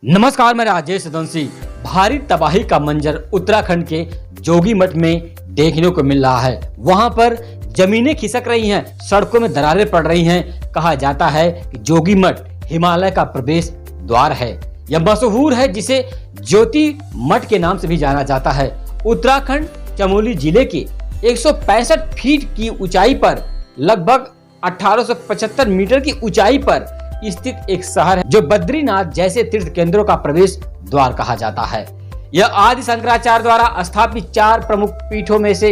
नमस्कार, मैं राजेश सदंसी। भारी तबाही का मंजर उत्तराखंड के जोगीमठ में देखने को मिल रहा है। वहां पर जमीनें खिसक रही हैं, सड़कों में दरारें पड़ रही हैं। कहा जाता है कि जोगीमठ हिमालय का प्रवेश द्वार है। यह मशहूर है, जिसे ज्योति मठ के नाम से भी जाना जाता है। उत्तराखंड चमोली जिले के 165 फीट की ऊंचाई पर लगभग 1875 मीटर की ऊंचाई पर स्थित एक शहर है, जो बद्रीनाथ जैसे तीर्थ केंद्रों का प्रवेश द्वार कहा जाता है। यह आदि शंकराचार्य द्वारा स्थापित 4 प्रमुख पीठों में से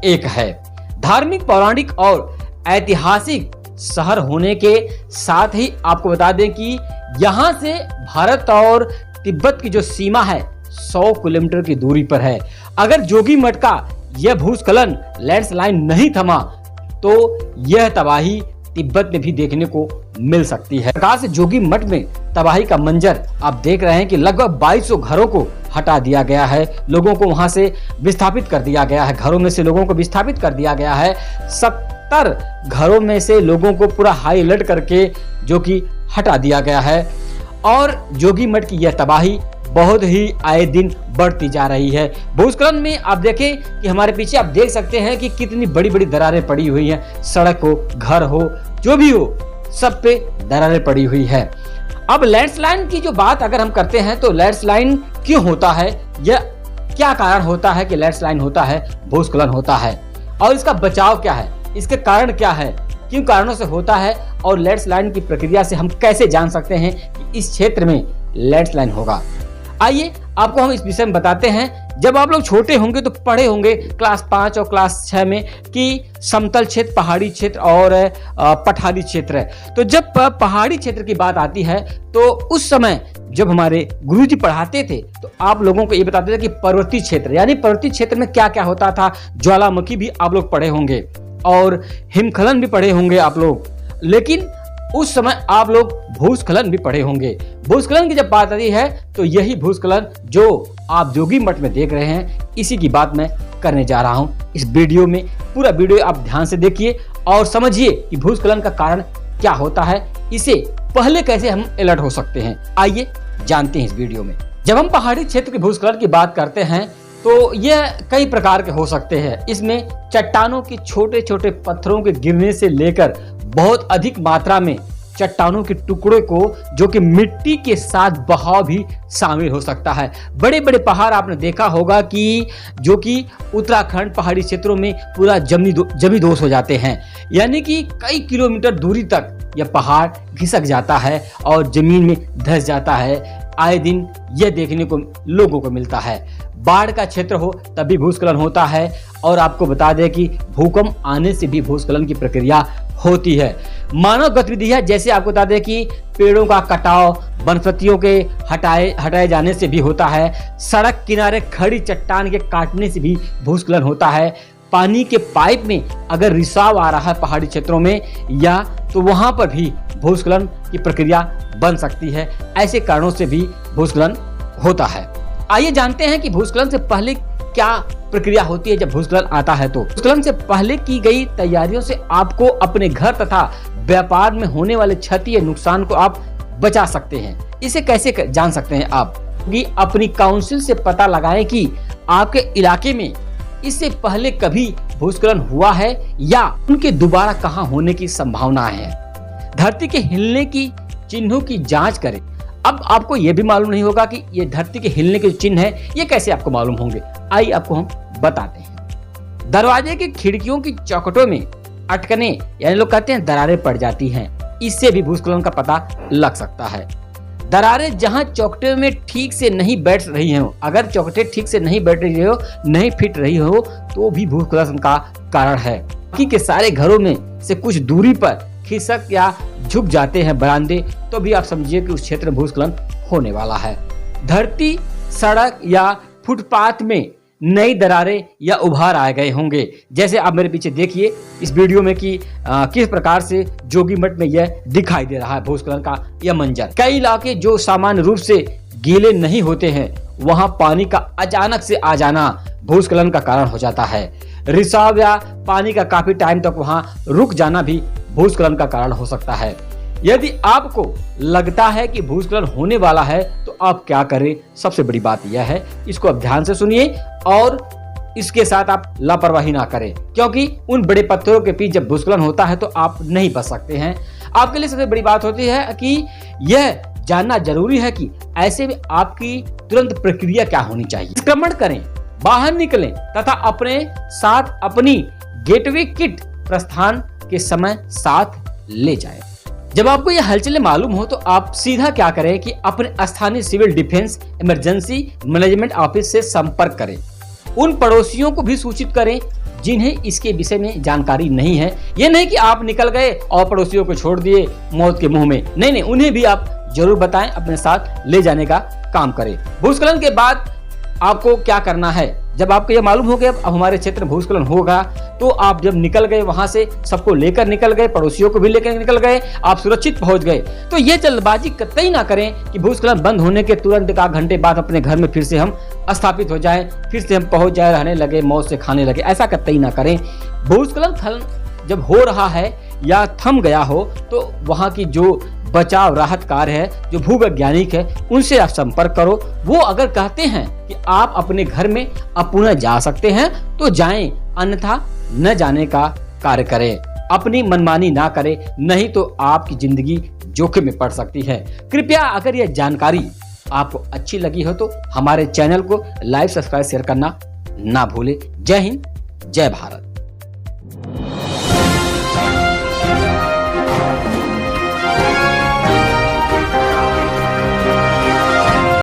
एक है। धार्मिक, पौराणिक और ऐतिहासिक शहर होने के साथ ही आपको बता दें कि यहाँ से भारत और तिब्बत की जो सीमा है 100 किलोमीटर की दूरी पर है। अगर जोगीमठ का यह भूस्खलन लैंडस्लाइड नहीं थमा तो यह तबाही तिब्बत में भी देखने को मिल सकती है। प्रकार से जोगीमठ में तबाही का मंजर आप देख रहे हैं कि लगभग 2200 घरों को हटा दिया गया है। लोगों को वहां से विस्थापित कर दिया गया है। घरों में से लोगों को विस्थापित कर दिया गया है। 70 घरों में से लोगों को पूरा हाई अलर्ट करके जो कि हटा दिया गया है। और जोगीमठ की यह तबाही बहुत ही आए दिन बढ़ती जा रही है। भूस्खलन में आप देखें कि हमारे पीछे आप देख सकते हैं कि कितनी बड़ी बड़ी दरारें पड़ी हुई हैं। सड़क हो, घर हो, जो भी हो, सब पे दरारें पड़ी हुई है। अब लैंडस्लाइड की जो बात अगर हम करते हैं तो लैंडस्लाइड क्यों होता है, यह क्या कारण होता है कि लैंडस्लाइड होता है, भूस्खलन होता है, और इसका बचाव क्या है, इसके कारण क्या है, किन कारणों से होता है, और लैंडस्लाइड की प्रक्रिया से हम कैसे जान सकते हैं कि इस क्षेत्र में लैंडस्लाइड होगा। आइए आपको हम इस विषय में बताते हैं। जब आप लोग छोटे होंगे तो पढ़े होंगे क्लास 5 और क्लास 6 में कि समतल क्षेत्र, पहाड़ी क्षेत्र और पठारी क्षेत्र है। तो जब पहाड़ी क्षेत्र की बात आती है तो उस समय जब हमारे गुरुजी पढ़ाते थे तो आप लोगों को ये बताते थे कि पर्वतीय क्षेत्र, यानी पर्वतीय क्षेत्र में क्या क्या होता था। ज्वालामुखी भी आप लोग पढ़े होंगे और हिमस्खलन भी पढ़े होंगे आप लोग, लेकिन उस समय आप लोग भूस्खलन भी पढ़े होंगे। भूस्खलन की जब बात आती है तो यही भूस्खलन जो आप जोगीमठ में देख रहे हैं, इसी की बात मैं करने जा रहा हूं इस वीडियो में। पूरा वीडियो आप ध्यान से देखिए और समझिए कि भूस्खलन का कारण क्या होता है, इसे पहले कैसे हम अलर्ट हो सकते हैं। आइए जानते हैं इस वीडियो में। जब हम पहाड़ी क्षेत्र के भूस्खलन की बात करते हैं तो यह कई प्रकार के हो सकते हैं। इसमें चट्टानों के छोटे छोटे पत्थरों के गिरने से लेकर बहुत अधिक मात्रा में चट्टानों के टुकड़े को जो कि मिट्टी के साथ बहाव भी शामिल हो सकता है। बड़े बड़े पहाड़ आपने देखा होगा कि जो कि उत्तराखंड पहाड़ी क्षेत्रों में पूरा जमींदोज हो जाते हैं, यानी कि कई किलोमीटर दूरी तक यह पहाड़ खिसक जाता है और जमीन में धंस जाता है। आए दिन यह देखने को लोगों को मिलता है। बाढ़ का क्षेत्र हो तब भी भूस्खलन होता है। और आपको बता दें कि भूकंप आने से भी भूस्खलन की प्रक्रिया होती है। मानव गतिविधियां, जैसे आपको बता दें कि पेड़ों का कटाव, वनस्पतियों के हटाए जाने से भी होता है। सड़क किनारे खड़ी चट्टान के काटने से भी भूस्खलन होता है। पानी के पाइप में अगर रिसाव आ रहा है पहाड़ी क्षेत्रों में, या तो वहां पर भी भूस्खलन की प्रक्रिया बन सकती है। ऐसे कारणों से भी भूस्खलन होता है। आइए जानते हैं कि भूस्खलन से पहले क्या प्रक्रिया होती है। जब भूस्खलन आता है तो भूस्खलन से पहले की गई तैयारियों से आपको अपने घर तथा व्यापार में होने वाले क्षति या नुकसान को आप बचा सकते हैं। इसे कैसे जान सकते हैं आप कि अपनी काउंसिल से पता लगाएं कि आपके इलाके में इससे पहले कभी भूस्खलन हुआ है या उनके दोबारा कहां होने की संभावना है। धरती के हिलने की चिन्हों की जांच करें। अब आपको यह भी मालूम नहीं होगा कि ये धरती के हिलने के चिन्ह है, ये कैसे आपको मालूम होंगे। आइए आपको हम बताते हैं। दरवाजे की खिड़कियों की चौखटों में अटकने, यानी लोग कहते हैं दरारें पड़ जाती हैं, इससे भी भूस्खलन का पता लग सकता है। दरारें जहां चौखटे में ठीक से नहीं बैठ रही हो, अगर चौखटे ठीक से नहीं बैठ रही हो, नहीं फिट रही हो, तो भी भूस्खलन का कारण है। बाकी के सारे घरों में से कुछ दूरी पर खिसक या झुक जाते हैं बरामदे, तो भी आप समझिए कि उस क्षेत्र में भूस्खलन होने वाला है। धरती, सड़क या फुटपाथ में नई दरारें या उभार आ गए होंगे। जैसे आप मेरे पीछे देखिए इस वीडियो में कि किस प्रकार से जोगीमठ में यह दिखाई दे रहा है भूस्खलन का यह मंजर। कई इलाके जो सामान्य रूप से गीले नहीं होते हैं, वहां पानी का अचानक से आ जाना भूस्खलन का कारण हो जाता है। रिसाव या पानी का काफी टाइम तक वहां रुक जाना भी भूस्खलन का कारण हो सकता है। यदि आपको लगता है कि भूस्खलन होने वाला है तो आप क्या करें? सबसे बड़ी बात यह है, इसको आप ध्यान से सुनिए और इसके साथ आप लापरवाही ना करें, क्योंकि उन बड़े पत्थरों के पीछे जब भूस्खलन होता है तो आप नहीं बच सकते हैं। आपके लिए सबसे बड़ी बात होती है कि यह जानना जरूरी है कि ऐसे में आपकी तुरंत प्रक्रिया क्या होनी चाहिए। निष्क्रमण करें, बाहर निकलें तथा अपने साथ अपनी गेटवे किट प्रस्थान के समय साथ ले जाएं। जब आपको यह हलचलें मालूम हो तो आप सीधा क्या करें कि अपने स्थानीय civil defence emergency management office से संपर्क करें। उन पड़ोसियों को भी सूचित करें जिन्हें इसके विषय में जानकारी नहीं है। ये नहीं कि आप निकल गए और पड़ोसियों को छोड़ दिए मौत के मुंह में, नहीं, उन्हें भी आप जरूर बताएं, अपने साथ ले जाने का काम करें। भूस्खलन के बाद आपको क्या करना है? जब आपको यह मालूम हो गया अब हमारे क्षेत्र में भूस्खलन होगा, तो आप जब निकल गए वहां से, सबको लेकर निकल गए, पड़ोसियों को भी लेकर निकल गए, आप सुरक्षित पहुंच गए, तो ये जल्दबाजी कतई ना करें कि भूस्खलन बंद होने के तुरंत एक घंटे बाद अपने घर में फिर से हम स्थापित हो जाएं, फिर से हम पहुंच जाए, रहने लगे, मौज से खाने लगे। ऐसा कतई ना करें। भूस्खलन जब हो रहा है या थम गया हो तो वहां की जो बचाव राहत कार्य है, जो भूवैज्ञानिक है, उनसे आप संपर्क करो। वो अगर कहते हैं कि आप अपने घर में अब पुनः जा सकते हैं तो जाएं, अन्यथा न जाने का कार्य करें। अपनी मनमानी ना करें, नहीं तो आपकी जिंदगी जोखिम में पड़ सकती है। कृपया अगर यह जानकारी आपको अच्छी लगी हो तो हमारे चैनल को लाइक, सब्सक्राइब, शेयर करना ना भूलें। जय हिंद, जय भारत।